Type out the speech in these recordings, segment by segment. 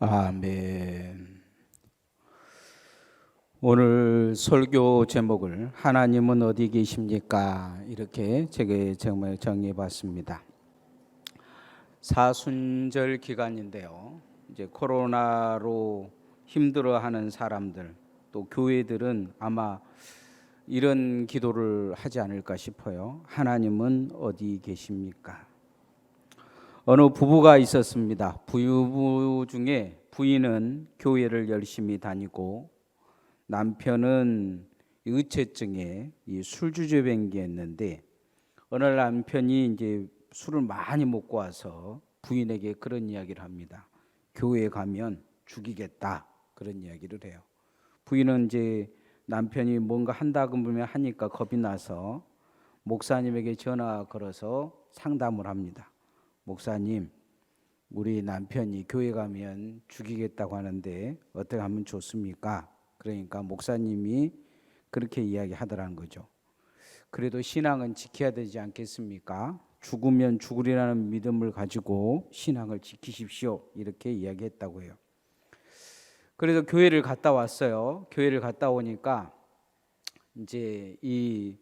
아멘. 오늘 설교 제목을 하나님은 어디 계십니까? 이렇게 제가 정말 정해 봤습니다. 사순절 기간인데요. 이제 코로나로 힘들어하는 사람들, 또 교회들은 아마 이런 기도를 하지 않을까 싶어요. 하나님은 어디 계십니까? 어느 부부가 있었습니다. 부부 중에 부인은 교회를 열심히 다니고 남편은 의체증에 술주정뱅이였는데 어느 날 남편이 이제 술을 많이 먹고 와서 부인에게 그런 이야기를 합니다. 교회에 가면 죽이겠다, 그런 이야기를 해요. 부인은 이제 남편이 뭔가 한다고 하니까 겁이 나서 목사님에게 전화 걸어서 상담을 합니다. 목사님, 우리 남편이 교회 가면 죽이겠다고 하는데 어떻게 하면 좋습니까? 그러니까 목사님이 그렇게 이야기하더라는 거죠. 그래도 신앙은 지켜야 되지 않겠습니까? 죽으면 죽으리라는 믿음을 가지고 신앙을 지키십시오, 이렇게 이야기했다고 해요. 그래서 교회를 갔다 왔어요. 교회를 갔다 오니까 이제 이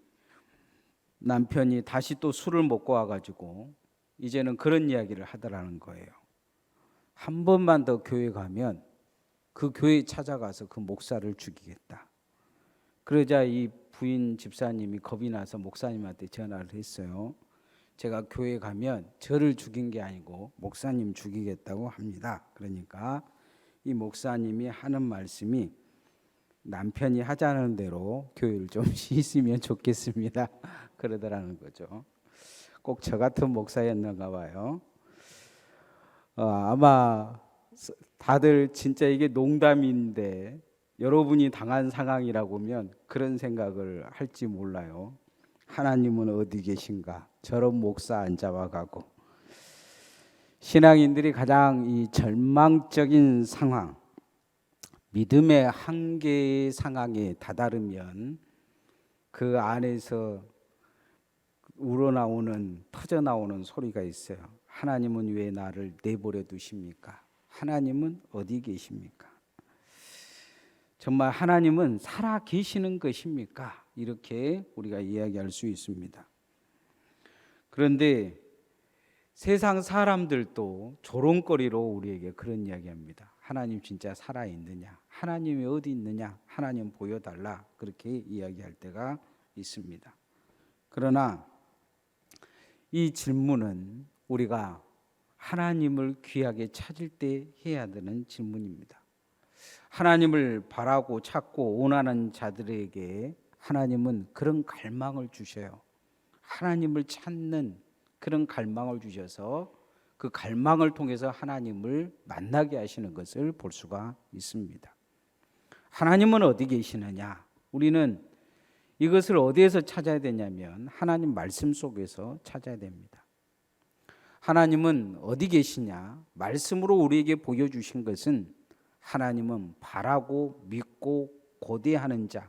남편이 다시 또 술을 먹고 와가지고 이제는 그런 이야기를 하더라는 거예요. 한 번만 더 교회 가면 그 교회 찾아가서 그 목사를 죽이겠다. 그러자 이 부인 집사님이 겁이 나서 목사님한테 전화를 했어요. 제가 교회 가면 저를 죽인 게 아니고 목사님 죽이겠다고 합니다. 그러니까 이 목사님이 하는 말씀이 남편이 하자는 대로 교회를 좀 쉬시면 좋겠습니다, 그러더라는 거죠. 꼭 저 같은 목사였는가 봐요. 아마 다들 진짜 이게 농담인데 여러분이 당한 상황이라고 하면 그런 생각을 할지 몰라요. 하나님은 어디 계신가? 저런 목사 안 잡아가고. 신앙인들이 가장 이 절망적인 상황, 믿음의 한계의 상황에 다다르면 그 안에서 우러나오는, 터져나오는 소리가 있어요. 하나님은 왜 나를 내버려 두십니까? 하나님은 어디 계십니까? 정말 하나님은 살아 계시는 것입니까? 이렇게 우리가 이야기할 수 있습니다. 그런데 세상 사람들도 조롱거리로 우리에게 그런 이야기합니다. 하나님 진짜 살아있느냐? 하나님이 어디 있느냐? 하나님 보여달라. 그렇게 이야기할 때가 있습니다. 그러나 이 질문은 우리가 하나님을 귀하게 찾을 때 해야 되는 질문입니다. 하나님을 바라고 찾고 원하는 자들에게 하나님은 그런 갈망을 주셔요. 하나님을 찾는 그런 갈망을 주셔서 그 갈망을 통해서 하나님을 만나게 하시는 것을 볼 수가 있습니다. 하나님은 어디 계시느냐? 우리는 이것을 어디에서 찾아야 되냐면 하나님 말씀 속에서 찾아야 됩니다. 하나님은 어디 계시냐? 말씀으로 우리에게 보여주신 것은 하나님은 바라고 믿고 고대하는 자,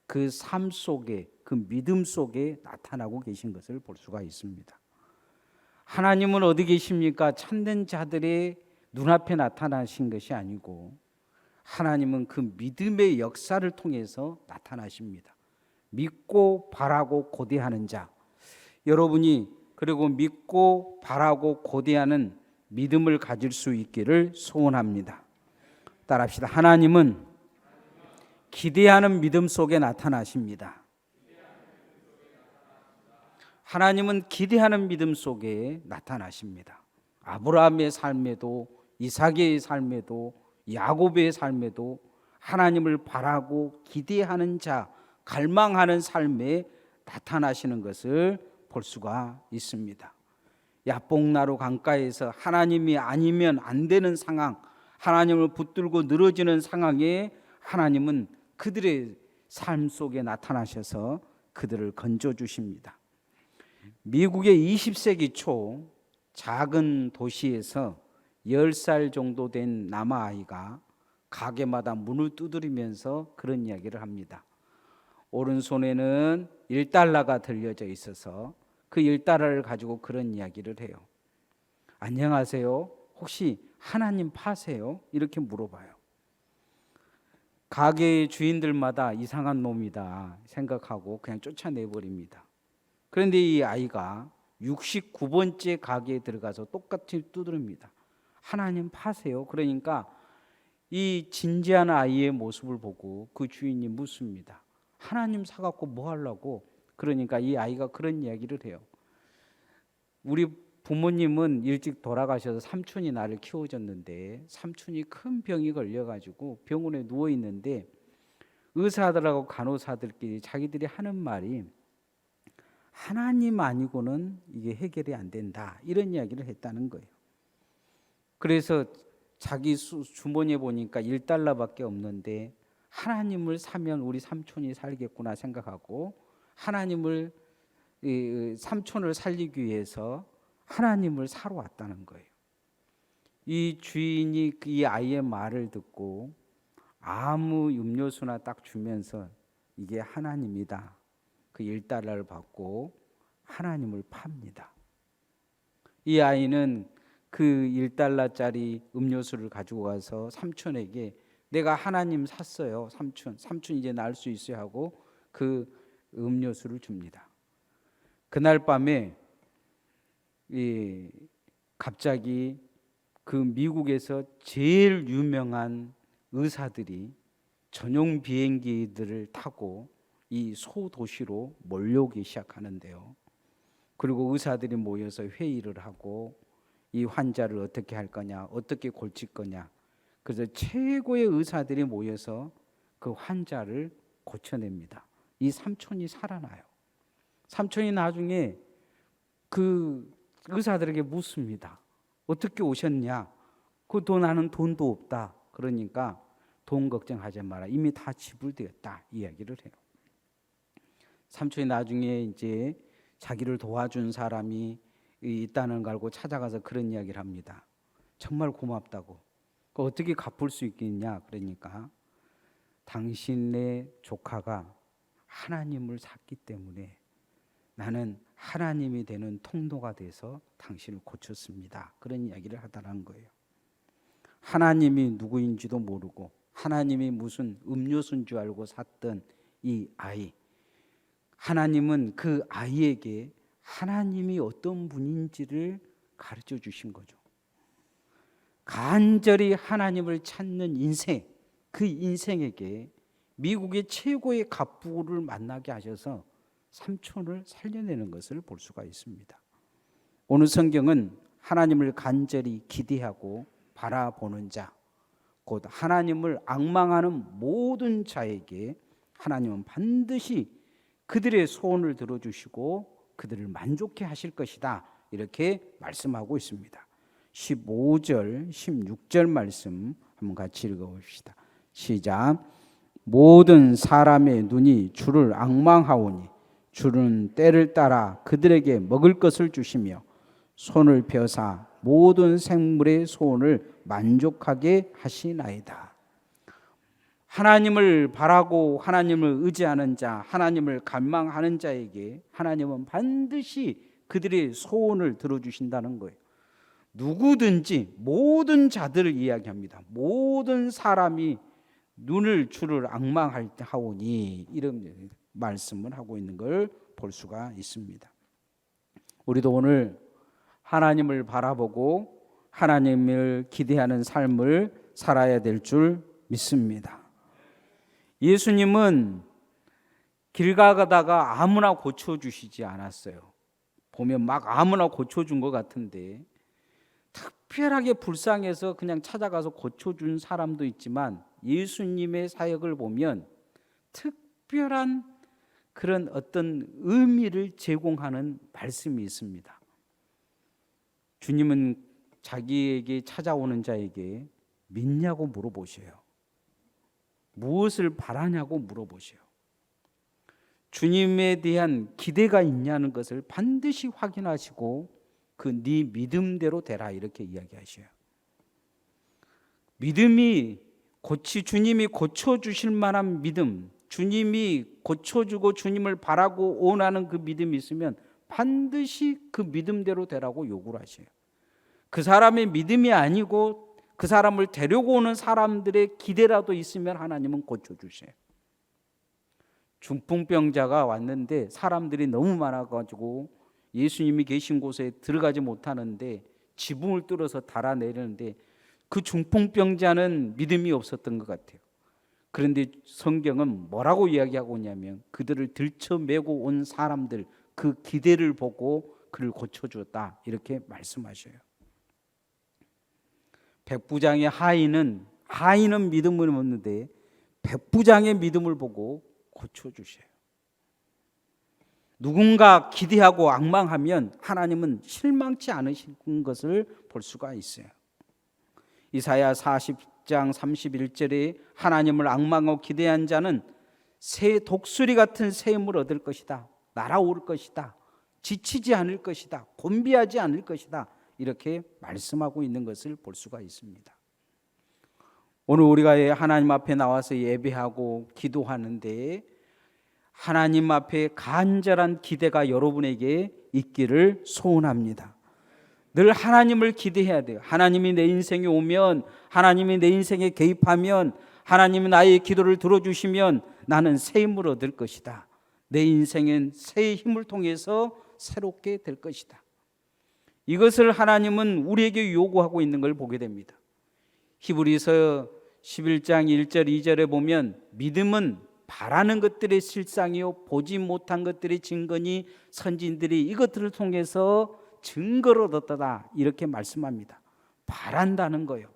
그 삶 속에, 그 믿음 속에 나타나고 계신 것을 볼 수가 있습니다. 하나님은 어디 계십니까? 찾는 자들의 눈앞에 나타나신 것이 아니고 하나님은 그 믿음의 역사를 통해서 나타나십니다. 믿고 바라고 고대하는 자, 여러분이 그리고 믿고 바라고 고대하는 믿음을 가질 수 있기를 소원합니다. 따라합시다. 하나님은 기대하는 믿음 속에 나타나십니다. 하나님은 기대하는 믿음 속에 나타나십니다. 아브라함의 삶에도, 이삭의 삶에도, 야곱의 삶에도 하나님을 바라고 기대하는 자, 갈망하는 삶에 나타나시는 것을 볼 수가 있습니다. 야복나루 강가에서 하나님이 아니면 안 되는 상황, 하나님을 붙들고 늘어지는 상황에 하나님은 그들의 삶 속에 나타나셔서 그들을 건져주십니다. 미국의 20세기 초 작은 도시에서 10살 정도 된 남아아이가 가게마다 문을 두드리면서 그런 이야기를 합니다. 오른손에는 1달러가 들려져 있어서 그 1달러를 가지고 그런 이야기를 해요. 안녕하세요. 혹시 하나님 파세요? 이렇게 물어봐요. 가게 주인들마다 이상한 놈이다 생각하고 그냥 쫓아내버립니다. 그런데 이 아이가 69번째 가게에 들어가서 똑같이 두드립니다. 하나님 파세요? 그러니까 이 진지한 아이의 모습을 보고 그 주인이 묻습니다. 하나님 사갖고 뭐 하려고? 그러니까 이 아이가 그런 이야기를 해요. 우리 부모님은 일찍 돌아가셔서 삼촌이 나를 키워줬는데 삼촌이 큰 병이 걸려가지고 병원에 누워 있는데 의사들하고 간호사들끼리 자기들이 하는 말이 하나님 아니고는 이게 해결이 안 된다 이런 이야기를 했다는 거예요. 그래서 자기 주머니에 보니까 1달러밖에 없는데 하나님을 사면 우리 삼촌이 살겠구나 생각하고 하나님을 삼촌을 살리기 위해서 하나님을 사러 왔다는 거예요. 이 주인이 이 아이의 말을 듣고 아무 음료수나 딱 주면서 이게 하나님이다. 그 1달러를 받고 하나님을 팝니다. 이 아이는 그 1달러짜리 음료수를 가지고 가서 삼촌에게 내가 하나님 샀어요. 삼촌 이제 날 수 있어요 하고 그 음료수를 줍니다. 그날 밤에 갑자기 그 미국에서 제일 유명한 의사들이 전용 비행기들을 타고 이 소도시로 몰려오기 시작하는데요. 그리고 의사들이 모여서 회의를 하고 이 환자를 어떻게 할 거냐, 어떻게 고칠 거냐. 그래서 최고의 의사들이 모여서 그 환자를 고쳐냅니다. 이 삼촌이 살아나요. 삼촌이 나중에 그 의사들에게 묻습니다. 어떻게 오셨냐? 나는 돈도 없다. 그러니까 돈 걱정하지 마라. 이미 다 지불되었다. 이야기를 해요. 삼촌이 나중에 이제 자기를 도와준 사람이 있다는 걸 알고 찾아가서 그런 이야기를 합니다. 정말 고맙다고. 어떻게 갚을 수 있겠냐? 그러니까 당신의 조카가 하나님을 샀기 때문에 나는 하나님이 되는 통로가 돼서 당신을 고쳤습니다. 그런 이야기를 하더라는 거예요. 하나님이 누구인지도 모르고 하나님이 무슨 음료수인 줄 알고 샀던 이 아이, 하나님은 그 아이에게 하나님이 어떤 분인지를 가르쳐 주신 거죠. 간절히 하나님을 찾는 인생, 그 인생에게 미국의 최고의 갑부를 만나게 하셔서 삼촌을 살려내는 것을 볼 수가 있습니다. 오늘 성경은 하나님을 간절히 기대하고 바라보는 자, 곧 하나님을 앙망하는 모든 자에게 하나님은 반드시 그들의 소원을 들어주시고 그들을 만족해 하실 것이다. 이렇게 말씀하고 있습니다. 15절, 16절 말씀 한번 같이 읽어봅시다. 시작. 모든 사람의 눈이 주를 앙망하오니 주는 때를 따라 그들에게 먹을 것을 주시며 손을 펴사 모든 생물의 소원을 만족하게 하시나이다. 하나님을 바라고 하나님을 의지하는 자, 하나님을 갈망하는 자에게 하나님은 반드시 그들의 소원을 들어주신다는 거예요. 누구든지 모든 자들을 이야기합니다. 모든 사람이 눈을 주를 앙망하오니 이런 말씀을 하고 있는 걸 볼 수가 있습니다. 우리도 오늘 하나님을 바라보고 하나님을 기대하는 삶을 살아야 될 줄 믿습니다. 예수님은 길 가다가 아무나 고쳐주시지 않았어요. 보면 막 아무나 고쳐준 것 같은데 특별하게 불쌍해서 그냥 찾아가서 고쳐준 사람도 있지만 예수님의 사역을 보면 특별한 그런 어떤 의미를 제공하는 말씀이 있습니다. 주님은 자기에게 찾아오는 자에게 믿냐고 물어보셔요. 무엇을 바라냐고 물어보셔요. 주님에 대한 기대가 있냐는 것을 반드시 확인하시고 그 네 믿음대로 되라 이렇게 이야기하셔요. 믿음이 주님이 고쳐주실 만한 믿음, 주님이 고쳐주고 주님을 바라고 원하는 그 믿음이 있으면 반드시 그 믿음대로 되라고 요구를 하셔요. 그 사람의 믿음이 아니고 그 사람을 데리고 오는 사람들의 기대라도 있으면 하나님은 고쳐주세요. 중풍병자가 왔는데 사람들이 너무 많아가지고 예수님이 계신 곳에 들어가지 못하는데 지붕을 뚫어서 달아내려는데 그 중풍병자는 믿음이 없었던 것 같아요. 그런데 성경은 뭐라고 이야기하고 있냐면 그들을 들쳐매고 온 사람들 그 기대를 보고 그를 고쳐주었다 이렇게 말씀하셔요. 백부장의 하인은 믿음을 없는데 백부장의 믿음을 보고 고쳐주셔요. 누군가 기대하고 앙망하면 하나님은 실망치 않으신 것을 볼 수가 있어요. 이사야 40장 31절에 하나님을 앙망하고 기대한 자는 새 독수리 같은 새 힘을 얻을 것이다. 날아올 것이다. 지치지 않을 것이다. 곤비하지 않을 것이다. 이렇게 말씀하고 있는 것을 볼 수가 있습니다. 오늘 우리가 하나님 앞에 나와서 예배하고 기도하는데 하나님 앞에 간절한 기대가 여러분에게 있기를 소원합니다. 늘 하나님을 기대해야 돼요. 하나님이 내 인생에 오면, 하나님이 내 인생에 개입하면, 하나님이 나의 기도를 들어주시면 나는 새 힘을 얻을 것이다. 내 인생은 새 힘을 통해서 새롭게 될 것이다. 이것을 하나님은 우리에게 요구하고 있는 걸 보게 됩니다. 히브리서 11장 1절 2절에 보면 믿음은 바라는 것들의 실상이요 보지 못한 것들의 증거니 선진들이 이것들을 통해서 증거를 얻었다 이렇게 말씀합니다. 바란다는 거예요.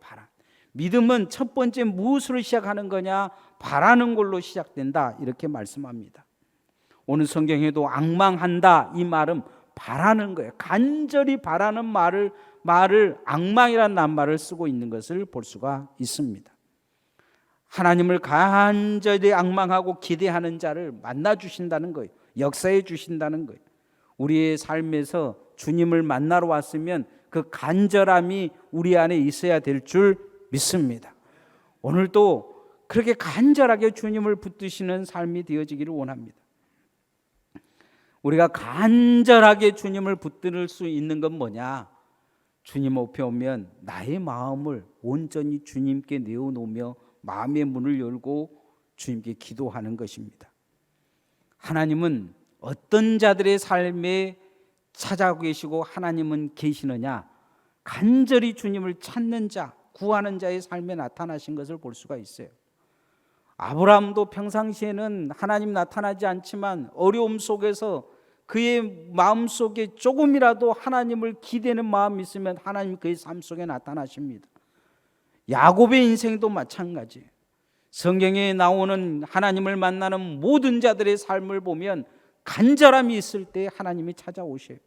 믿음은 첫 번째 무엇으로 시작하는 거냐? 바라는 걸로 시작된다 이렇게 말씀합니다. 오늘 성경에도 앙망한다 이 말은 바라는 거예요. 간절히 바라는 말을 앙망이라는 낱말을 쓰고 있는 것을 볼 수가 있습니다. 하나님을 간절히 앙망하고 기대하는 자를 만나 주신다는 거예요. 역사해 주신다는 거예요. 우리의 삶에서 주님을 만나러 왔으면 그 간절함이 우리 안에 있어야 될 줄 믿습니다. 오늘도 그렇게 간절하게 주님을 붙드시는 삶이 되어지기를 원합니다. 우리가 간절하게 주님을 붙들 수 있는 건 뭐냐? 주님 앞에 오면 나의 마음을 온전히 주님께 내어놓으며 마음의 문을 열고 주님께 기도하는 것입니다. 하나님은 어떤 자들의 삶에 찾아오고 계시고 하나님은 계시느냐? 간절히 주님을 찾는 자, 구하는 자의 삶에 나타나신 것을 볼 수가 있어요. 아브라함도 평상시에는 하나님 나타나지 않지만 어려움 속에서 그의 마음속에 조금이라도 하나님을 기대는 마음이 있으면 하나님 그의 삶 속에 나타나십니다. 야곱의 인생도 마찬가지예요. 성경에 나오는 하나님을 만나는 모든 자들의 삶을 보면 간절함이 있을 때 하나님이 찾아오셔요.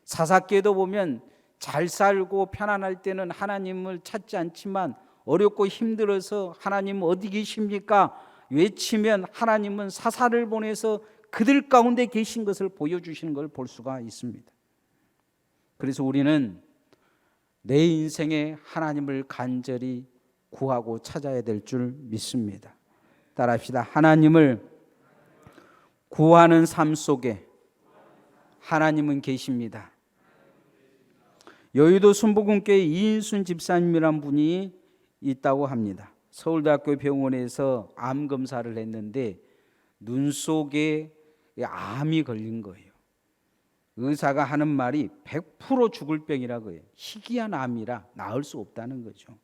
사사기에도 보면 잘 살고 편안할 때는 하나님을 찾지 않지만 어렵고 힘들어서 하나님 어디 계십니까? 외치면 하나님은 사사를 보내서 그들 가운데 계신 것을 보여주시는 걸 볼 수가 있습니다. 그래서 우리는 내 인생에 하나님을 간절히 구하고 찾아야 될 줄 믿습니다. 따라합시다. 하나님을 구하는 삶 속에 하나님은 계십니다. 여의도 순복음교회 이인순 집사님이란 분이 있다고 합니다. 서울대학교 병원에서 암 검사를 했는데 눈 속에 암이 걸린 거예요. 의사가 하는 말이 100% 죽을 병이라고 해요. 희귀한 암이라 나을 수 없다는 거죠.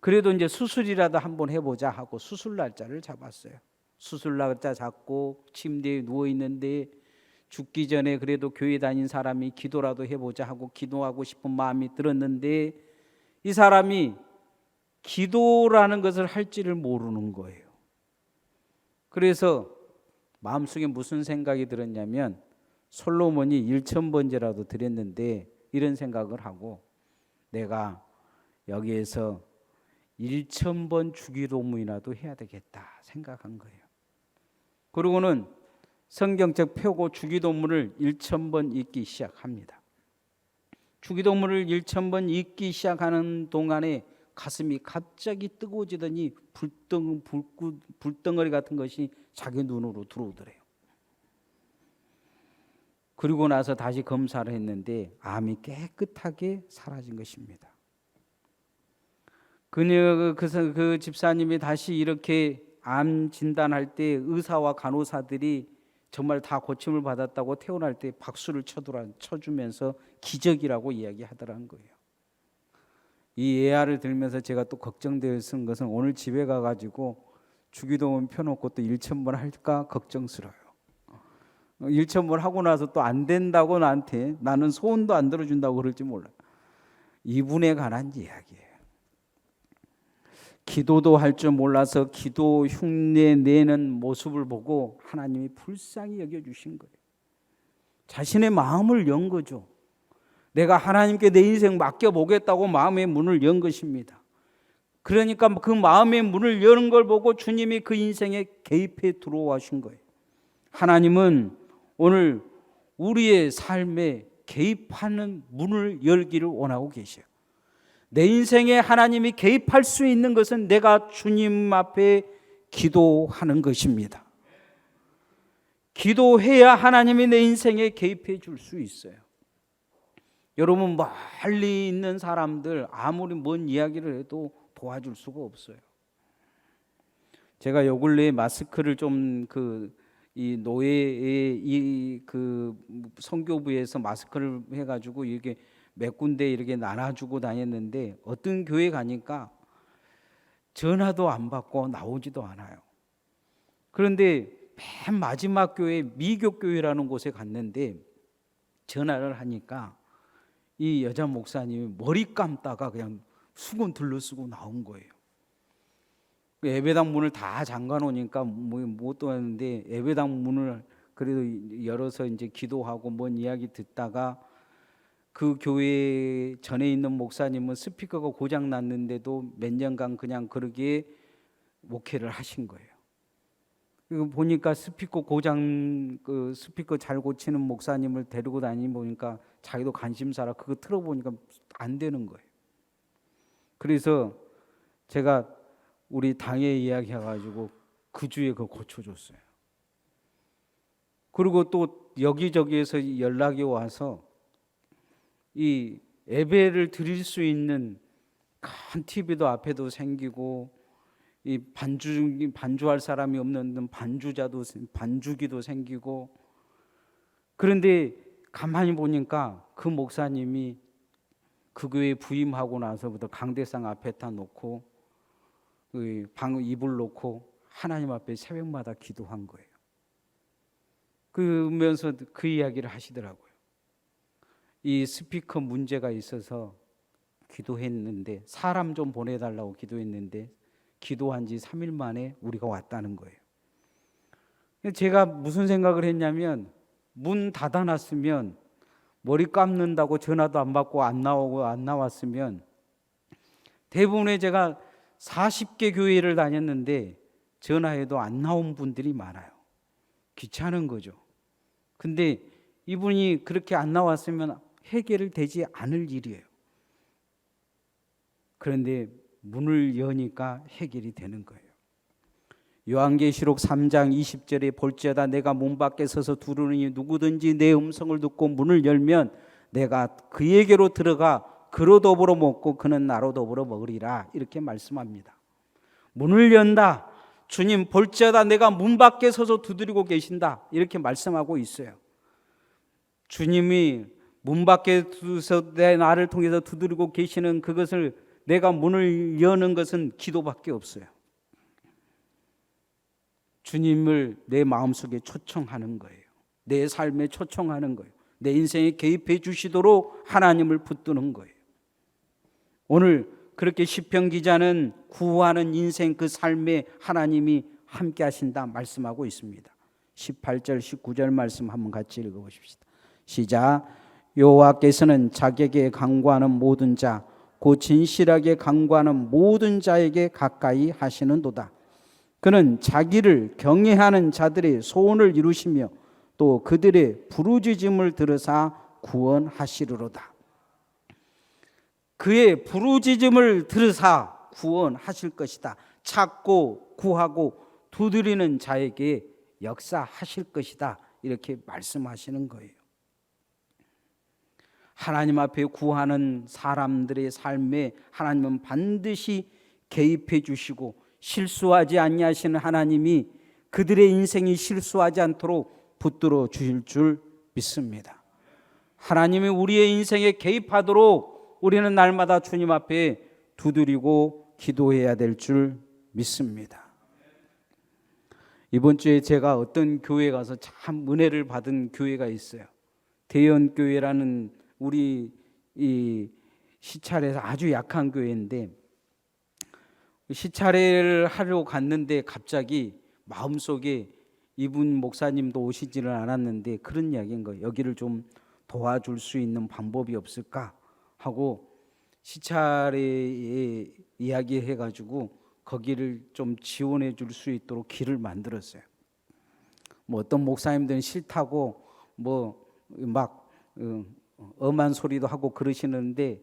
그래도 이제 수술이라도 한번 해보자 하고 수술 날짜를 잡았어요. 수술 날짜 잡고 침대에 누워 있는데 죽기 전에 그래도 교회 다닌 사람이 기도라도 해보자 하고 기도하고 싶은 마음이 들었는데 이 사람이 기도라는 것을 할지를 모르는 거예요. 그래서 마음속에 무슨 생각이 들었냐면 솔로몬이 1000번제라도 드렸는데 이런 생각을 하고 내가 여기에서 1000번 주기도문이라도 해야 되겠다 생각한 거예요. 그러고는 성경책 펴고 주기도문을 1000번 읽기 시작합니다. 주기도문을 1000번 읽기 시작하는 동안에 가슴이 갑자기 뜨거워지더니 불덩어리 같은 것이 자기 눈으로 들어오더래요. 그리고 나서 다시 검사를 했는데 암이 깨끗하게 사라진 것입니다. 그 집사님이 다시 이렇게 암 진단할 때 의사와 간호사들이 정말 다 고침을 받았다고 퇴원할 때 박수를 쳐주면서 기적이라고 이야기하더라는 거예요. 이 예화를 들으면서 제가 또 걱정되어 쓴 것은 오늘 집에 가가지고 주기도문 펴놓고 또 일천번 할까 걱정스러워요. 일천번 하고 나서 또 안 된다고 나한테 나는 소원도 안 들어준다고 그럴지 몰라요. 이분에 관한 이야기예요. 기도도 할 줄 몰라서 기도 흉내 내는 모습을 보고 하나님이 불쌍히 여겨주신 거예요. 자신의 마음을 연 거죠. 내가 하나님께 내 인생 맡겨보겠다고 마음의 문을 연 것입니다. 그러니까 그 마음의 문을 여는 걸 보고 주님이 그 인생에 개입해 들어오신 거예요. 하나님은 오늘 우리의 삶에 개입하는 문을 열기를 원하고 계셔요. 내 인생에 하나님이 개입할 수 있는 것은 내가 주님 앞에 기도하는 것입니다. 기도해야 하나님이 내 인생에 개입해 줄 수 있어요. 여러분, 멀리 있는 사람들 아무리 뭔 이야기를 해도 도와줄 수가 없어요. 제가 요 근래에 마스크를 좀 이 노예의 이 선교부에서 마스크를 해가지고 이렇게 몇 군데 이렇게 나눠주고 다녔는데 어떤 교회 가니까 전화도 안 받고 나오지도 않아요. 그런데 맨 마지막 교회 미교교회라는 곳에 갔는데 전화를 하니까 이 여자 목사님이 머리 감다가 그냥 수건 둘러쓰고 나온 거예요. 예배당 문을 다 잠가 놓으니까 못 들어왔는데 예배당 문을 그래도 열어서 이제 기도하고 뭔 이야기 듣다가 그 교회 전에 있는 목사님은 스피커가 고장 났는데도 몇 년간 그냥 그러기에 목회를 하신 거예요. 이거 보니까 스피커 잘 고치는 목사님을 데리고 다니니 보니까 자기도 관심사라 그거 틀어보니까 안 되는 거예요. 그래서 제가 우리 당에 이야기해가지고 그 주에 그거 고쳐줬어요. 그리고 또 여기저기에서 연락이 와서 이 예배를 드릴 수 있는 큰 TV도 앞에도 생기고 이 반주할 사람이 없는 반주기도 생기고 그런데 가만히 보니까 그 목사님이 그 교회 부임하고 나서부터 강대상 앞에다 놓고 방 이불 놓고 하나님 앞에 새벽마다 기도한 거예요. 그러면서 그 이야기를 하시더라고요. 이 스피커 문제가 있어서 기도했는데 사람 좀 보내달라고 기도했는데 기도한 지 3일 만에 우리가 왔다는 거예요. 제가 무슨 생각을 했냐면 문 닫아놨으면 머리 감는다고 전화도 안 받고 안 나왔으면 대부분의 제가 40개 교회를 다녔는데 전화해도 안 나온 분들이 많아요. 귀찮은 거죠. 근데 이분이 그렇게 안 나왔으면 해결되지 않을 일이에요. 그런데 문을 여니까 해결이 되는 거예요. 요한계시록 3장 20절에 볼지어다 내가 문 밖에 서서 두드리니 누구든지 내 음성을 듣고 문을 열면 내가 그에게로 들어가 그로 더불어 먹고 그는 나로 더불어 먹으리라 이렇게 말씀합니다. 문을 연다. 주님 볼지어다 내가 문 밖에 서서 두드리고 계신다 이렇게 말씀하고 있어요. 주님이 문 밖에서 나를 통해서 두드리고 계시는 그것을 내가 문을 여는 것은 기도밖에 없어요. 주님을 내 마음속에 초청하는 거예요. 내 삶에 초청하는 거예요. 내 인생에 개입해 주시도록 하나님을 붙드는 거예요. 오늘 그렇게 시편 기자는 구하는 인생 그 삶에 하나님이 함께 하신다 말씀하고 있습니다. 18절 19절 말씀 한번 같이 읽어보십시다. 시작. 여호와께서는 자기에게 간구하는 모든 자 곧 진실하게 간구하는 모든 자에게 가까이 하시는도다. 그는 자기를 경외하는 자들의 소원을 이루시며 또 그들의 부르짖음을 들으사 구원하시리로다. 그의 부르짖음을 들으사 구원하실 것이다. 찾고 구하고 두드리는 자에게 역사하실 것이다. 이렇게 말씀하시는 거예요. 하나님 앞에 구하는 사람들의 삶에 하나님은 반드시 개입해 주시고, 실수하지 아니하시는 하나님이 그들의 인생이 실수하지 않도록 붙들어 주실 줄 믿습니다. 하나님이 우리의 인생에 개입하도록 우리는 날마다 주님 앞에 두드리고 기도해야 될 줄 믿습니다. 이번 주에 제가 어떤 교회에 가서 참 은혜를 받은 교회가 있어요. 대연교회라는 우리 이 시찰에서 아주 약한 교회인데, 시찰을 하러 갔는데 갑자기 마음속에 이분 목사님도 오시지를 않았는데 그런 이야기인 거예요. 여기를 좀 도와줄 수 있는 방법이 없을까 하고 시찰에 이야기해가지고 거기를 좀 지원해 줄 수 있도록 길을 만들었어요. 뭐 어떤 목사님들은 싫다고 막 엄한 소리도 하고 그러시는데,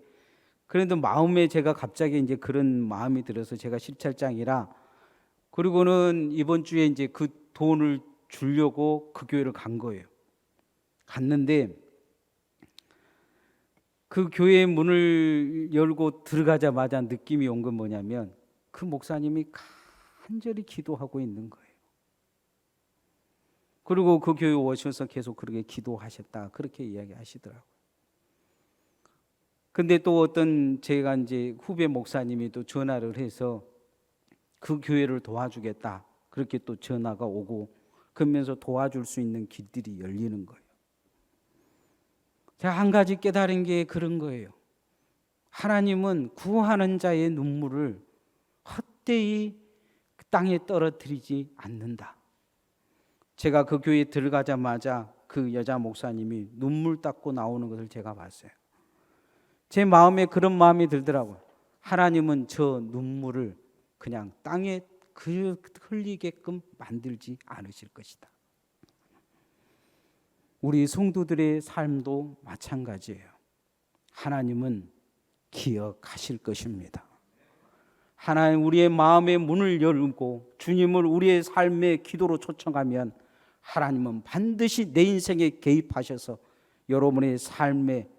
그런데 마음에 제가 갑자기 이제 그런 마음이 들어서 제가 시찰장이라, 그리고는 이번 주에 이제 그 돈을 주려고 그 교회를 간 거예요. 갔는데 그 교회 문을 열고 들어가자마자 느낌이 온 건 뭐냐면 그 목사님이 간절히 기도하고 있는 거예요. 그리고 그 교회 오셔서 계속 그렇게 기도하셨다, 그렇게 이야기하시더라고요. 근데 또 어떤 제가 이제 후배 목사님이 또 전화를 해서 그 교회를 도와주겠다, 그렇게 또 전화가 오고, 그러면서 도와줄 수 있는 길들이 열리는 거예요. 제가 한 가지 깨달은 게 그런 거예요. 하나님은 구하는 자의 눈물을 헛되이 땅에 떨어뜨리지 않는다. 제가 그 교회에 들어가자마자 그 여자 목사님이 눈물 닦고 나오는 것을 제가 봤어요. 제 마음에 그런 마음이 들더라고요. 하나님은 저 눈물을 그냥 땅에 흘리게끔 만들지 않으실 것이다. 우리 성도들의 삶도 마찬가지예요. 하나님은 기억하실 것입니다. 하나님, 우리의 마음의 문을 열고 주님을 우리의 삶의 기도로 초청하면 하나님은 반드시 내 인생에 개입하셔서 여러분의 삶에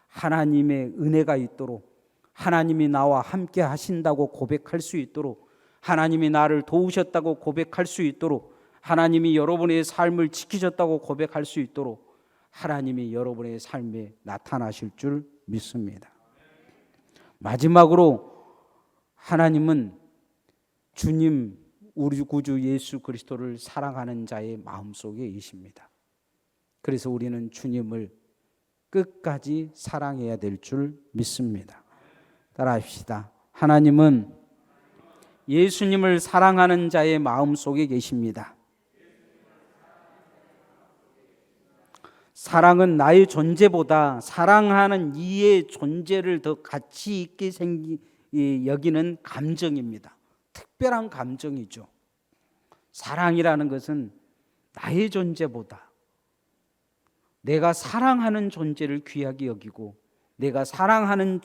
하나님의 은혜가 있도록, 하나님이 나와 함께 하신다고 고백할 수 있도록, 하나님이 나를 도우셨다고 고백할 수 있도록, 하나님이 여러분의 삶을 지키셨다고 고백할 수 있도록 하나님이 여러분의 삶에 나타나실 줄 믿습니다. 마지막으로 하나님은 주님 우리 구주 예수 그리스도를 사랑하는 자의 마음속에 계십니다. 그래서 우리는 주님을 끝까지 사랑해야 될 줄 믿습니다. 따라합시다. 하나님은 예수님을 사랑하는 자의 마음속에 계십니다. 사랑은 나의 존재보다 사랑하는 이의 존재를 더 가치 있게 여기는 감정입니다. 특별한 감정이죠. 사랑이라는 것은 나의 존재보다 내가 사랑하는 존재를 귀하게 여기고, 내가 사랑하는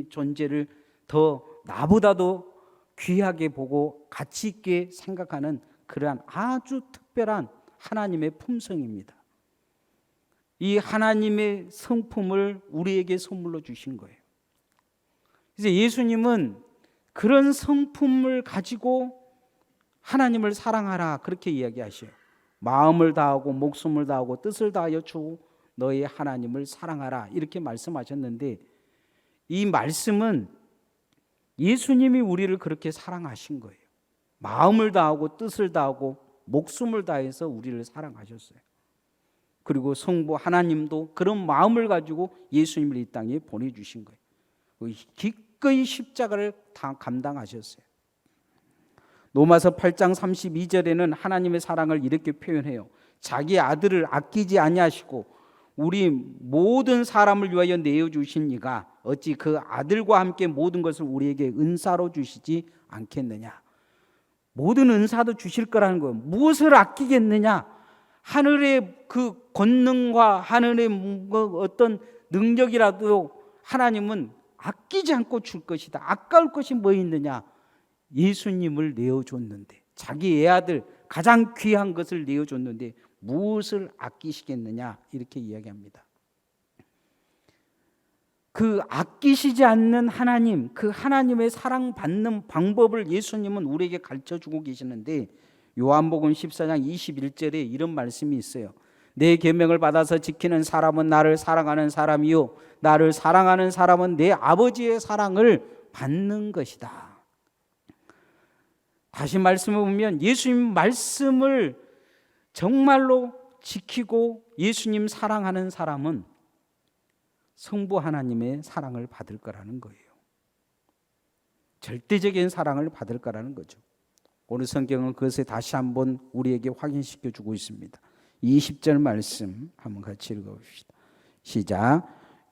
존재를 더 나보다도 귀하게 보고 가치 있게 생각하는 그러한 아주 특별한 하나님의 품성입니다. 이 하나님의 성품을 우리에게 선물로 주신 거예요. 그래서 예수님은 그런 성품을 가지고 하나님을 사랑하라, 그렇게 이야기하셔요. 마음을 다하고 목숨을 다하고 뜻을 다하여 주 너의 하나님을 사랑하라, 이렇게 말씀하셨는데, 이 말씀은 예수님이 우리를 그렇게 사랑하신 거예요. 마음을 다하고 뜻을 다하고 목숨을 다해서 우리를 사랑하셨어요. 그리고 성부 하나님도 그런 마음을 가지고 예수님을 이 땅에 보내주신 거예요. 기꺼이 십자가를 다 감당하셨어요. 로마서 8장 32절에는 하나님의 사랑을 이렇게 표현해요. 자기 아들을 아끼지 아니하시고 우리 모든 사람을 위하여 내어주신 이가 어찌 그 아들과 함께 모든 것을 우리에게 은사로 주시지 않겠느냐. 모든 은사도 주실 거라는 거예요. 무엇을 아끼겠느냐. 하늘의 그 권능과 하늘의 어떤 능력이라도 하나님은 아끼지 않고 줄 것이다. 아까울 것이 뭐 있느냐. 예수님을 내어줬는데, 자기 애아들 가장 귀한 것을 내어줬는데 무엇을 아끼시겠느냐, 이렇게 이야기합니다. 그 아끼시지 않는 하나님, 그 하나님의 사랑받는 방법을 예수님은 우리에게 가르쳐주고 계시는데, 요한복음 14장 21절에 이런 말씀이 있어요. 내 계명을 받아서 지키는 사람은 나를 사랑하는 사람이요 나를 사랑하는 사람은 내 아버지의 사랑을 받는 것이다. 다시 말씀을 보면 예수님 말씀을 정말로 지키고 예수님 사랑하는 사람은 성부 하나님의 사랑을 받을 거라는 거예요. 절대적인 사랑을 받을 거라는 거죠. 오늘 성경은 그것을 다시 한번 우리에게 확인시켜 주고 있습니다. 20절 말씀 한번 같이 읽어봅시다. 시작.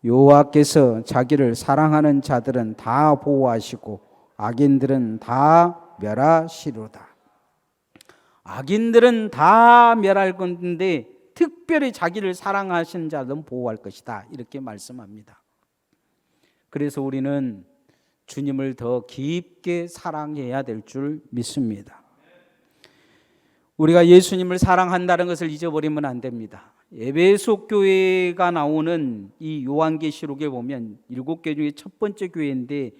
여호와께서 자기를 사랑하는 자들은 다 보호하시고 악인들은 다 멸하시리로다. 악인들은 다 멸할 건데 특별히 자기를 사랑하시는 자들은 보호할 것이다, 이렇게 말씀합니다. 그래서 우리는 주님을 더 깊게 사랑해야 될 줄 믿습니다. 우리가 예수님을 사랑한다는 것을 잊어버리면 안 됩니다. 에베소 교회가 나오는 이 요한계시록에 보면 7개 중에 첫 번째 교회인데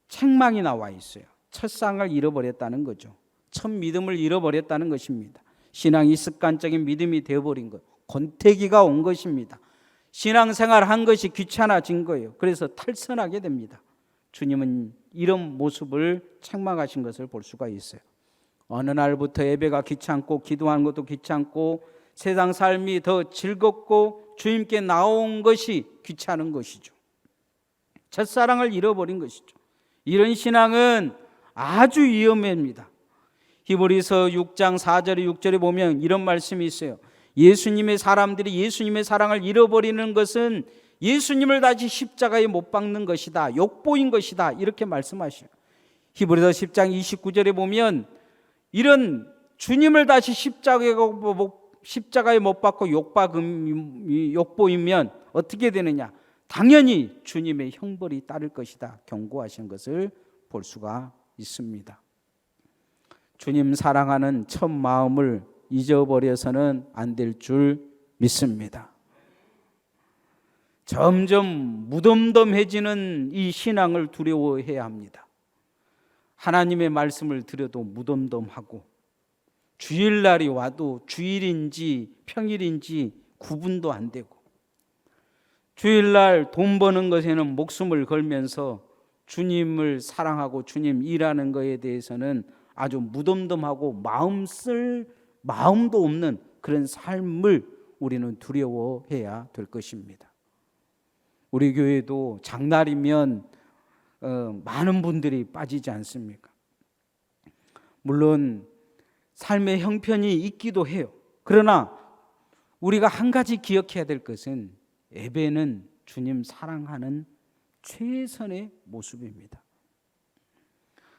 책망이 나와 있어요. 첫 상을 잃어버렸다는 거죠. 첫 믿음을 잃어버렸다는 것입니다. 신앙이 습관적인 믿음이 되어버린 것, 권태기가 온 것입니다. 신앙생활 한 것이 귀찮아진 거예요. 그래서 탈선하게 됩니다. 주님은 이런 모습을 책망하신 것을 볼 수가 있어요. 어느 날부터 예배가 귀찮고 기도하는 것도 귀찮고 세상 삶이 더 즐겁고 주님께 나온 것이 귀찮은 것이죠. 첫사랑을 잃어버린 것이죠. 이런 신앙은 아주 위험합니다. 히브리서 6장 4절에 6절에 보면 이런 말씀이 있어요. 예수님의 사람들이 예수님의 사랑을 잃어버리는 것은 예수님을 다시 십자가에 못 박는 것이다, 욕보인 것이다, 이렇게 말씀하셔요. 히브리서 10장 29절에 보면 이런 주님을 다시 십자가에 못 박고 욕보이면 어떻게 되느냐? 당연히 주님의 형벌이 따를 것이다, 경고하신 것을 볼 수가 있습니다. 주님 사랑하는 첫 마음을 잊어버려서는 안 될 줄 믿습니다. 점점 무덤덤해지는 이 신앙을 두려워해야 합니다. 하나님의 말씀을 들어도 무덤덤하고 주일날이 와도 주일인지 평일인지 구분도 안 되고 주일날 돈 버는 것에는 목숨을 걸면서 주님을 사랑하고 주님 일하는 것에 대해서는 아주 무덤덤하고 마음 쓸 마음도 없는 그런 삶을 우리는 두려워해야 될 것입니다. 우리 교회도 장날이면 많은 분들이 빠지지 않습니까? 물론 삶의 형편이 있기도 해요. 그러나 우리가 한 가지 기억해야 될 것은 예배는 주님 사랑하는 최선의 모습입니다.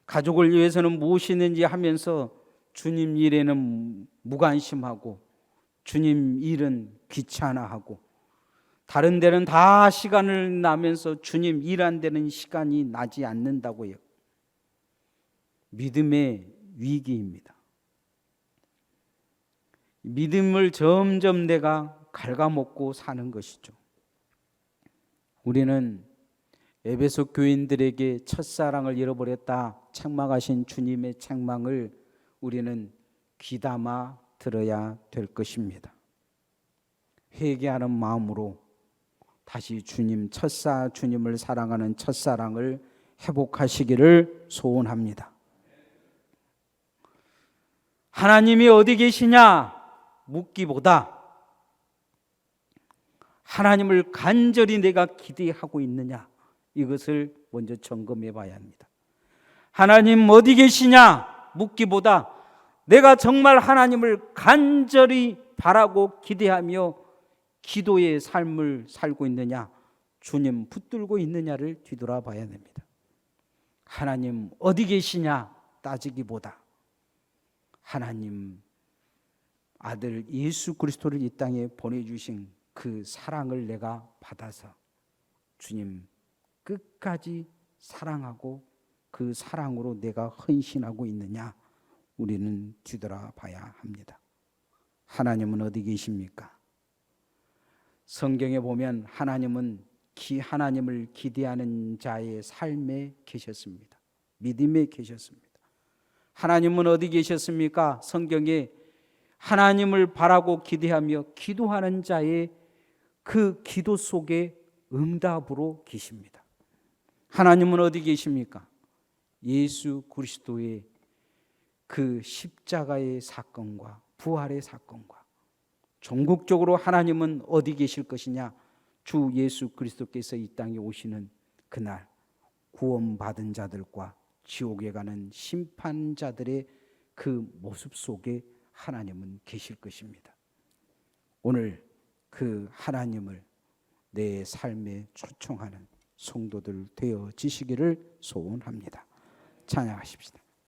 가족을 위해서는 무엇이든지 하면서 주님 일에는 무관심하고 주님 일은 귀찮아하고 다른 데는 다 시간을 나면서 주님 일 안 되는 시간이 나지 않는다고요. 믿음의 위기입니다. 믿음을 점점 내가 갉아먹고 사는 것이죠. 우리는 에베소 교인들에게 첫사랑을 잃어버렸다 책망하신 주님의 책망을 우리는 귀담아 들어야 될 것입니다. 회개하는 마음으로 다시 주님을 사랑하는 첫사랑을 회복하시기를 소원합니다. 하나님이 어디 계시냐 묻기보다 하나님을 간절히 내가 기대하고 있느냐, 이것을 먼저 점검해 봐야 합니다. 하나님 어디 계시냐 묻기보다 내가 정말 하나님을 간절히 바라고 기대하며 기도의 삶을 살고 있느냐, 주님 붙들고 있느냐를 뒤돌아봐야 됩니다. 하나님 어디 계시냐 따지기보다 하나님 아들 예수 그리스도를 이 땅에 보내주신 그 사랑을 내가 받아서 주님 끝까지 사랑하고 그 사랑으로 내가 헌신하고 있느냐, 우리는 뒤돌아봐야 합니다. 하나님은 어디 계십니까? 성경에 보면 하나님은 하나님을 기대하는 자의 삶에 계셨습니다. 믿음에 계셨습니다. 하나님은 어디 계셨습니까? 성경에 하나님을 바라고 기대하며 기도하는 자의 그 기도 속에 응답으로 계십니다. 하나님은 어디 계십니까? 예수 그리스도의 그 십자가의 사건과 부활의 사건과 전국적으로 하나님은 어디 계실 것이냐? 주 예수 그리스도께서 이 땅에 오시는 그날 구원받은 자들과 지옥에 가는 심판자들의 그 모습 속에 하나님은 계실 것입니다. 오늘 그 하나님을 내 삶에 초청하는 성도들 되어지시기를 소원합니다. 찬양하십시다.